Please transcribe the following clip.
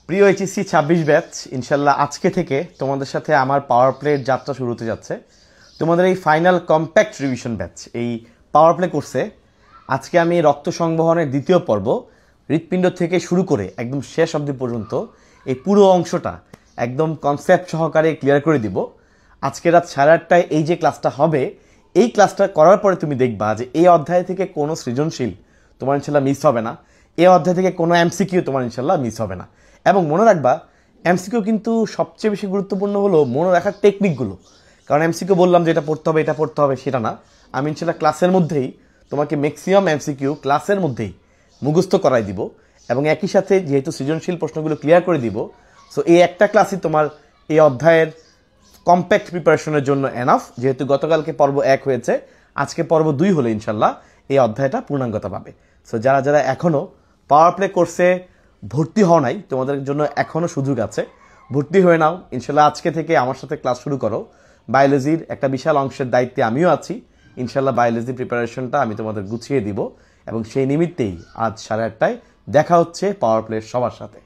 প্রিয় HSC ২৬ batch, ইনশাল্লাহ আজকে থেকে তোমাদের সাথে আমার পাওয়ার প্লের যাত্রা শুরু হতে যাচ্ছে। তোমাদের এই ফাইনাল কম্প্যাক্ট রিভিশন ব্যাচ, এই পাওয়ার প্লে কোর্সে আজকে আমি রক্ত সংবহনের দ্বিতীয় পর্ব, হৃৎপিণ্ড থেকে শুরু করে একদম শেষ অবধি পর্যন্ত এই পুরো অংশটা একদম কনসেপ্ট সহকারে ক্লিয়ার করে দিব। আজকে রাত 8:30টায় এই যে ক্লাসটা হবে, এই ক্লাসটা করার পরে তুমি দেখবা যে এই অধ্যায় থেকে কোনো সৃজনশীল তোমার ইনশাল্লাহ মিস হবে না, এই অধ্যায় থেকে কোনো এমসিকিউ তোমার ইনশাল্লাহ মিস হবে না। এবং মনে রাখবা, এমসিকিউ কিন্তু সবচেয়ে বেশি গুরুত্বপূর্ণ হলো মনে রাখার টেকনিকগুলো। কারণ এমসিকিউ বললাম যে এটা পড়তে হবে এটা পড়তে হবে, সেটা না। আমি ইনশাল্লাহ ক্লাসের মধ্যেই তোমাকে ম্যাক্সিমাম এমসিকিউ ক্লাসের মধ্যেই মুখস্থ করাই দিব, এবং একই সাথে যেহেতু সৃজনশীল প্রশ্নগুলো ক্লিয়ার করে দিব, সো এই একটা ক্লাসই তোমার এই অধ্যায়ের কম্প্যাক্ট প্রিপারেশনের জন্য এনাফ। যেহেতু গতকালকে পর্ব 1 হয়েছে, আজকে পর্ব 2 হলে ইনশাল্লাহ এই অধ্যায়টা পূর্ণাঙ্গতা পাবে। সো যারা যারা এখনও পাওয়ার প্লে কোর্সে ভর্তি হও নাই, তোমাদের জন্য এখনও সুযোগ আছে, ভর্তি হয়ে নাও। ইনশাল্লাহ আজকে থেকে আমার সাথে ক্লাস শুরু করো। বায়োলজির একটা বিশাল অংশের দায়িত্বে আমিও আছি। ইনশাল্লাহ বায়োলজি প্রিপারেশনটা আমি তোমাদের গুছিয়ে দিব, এবং সেই নিমিত্তেই আজ 8:30টায় দেখা হচ্ছে পাওয়ার প্লের সবার সাথে।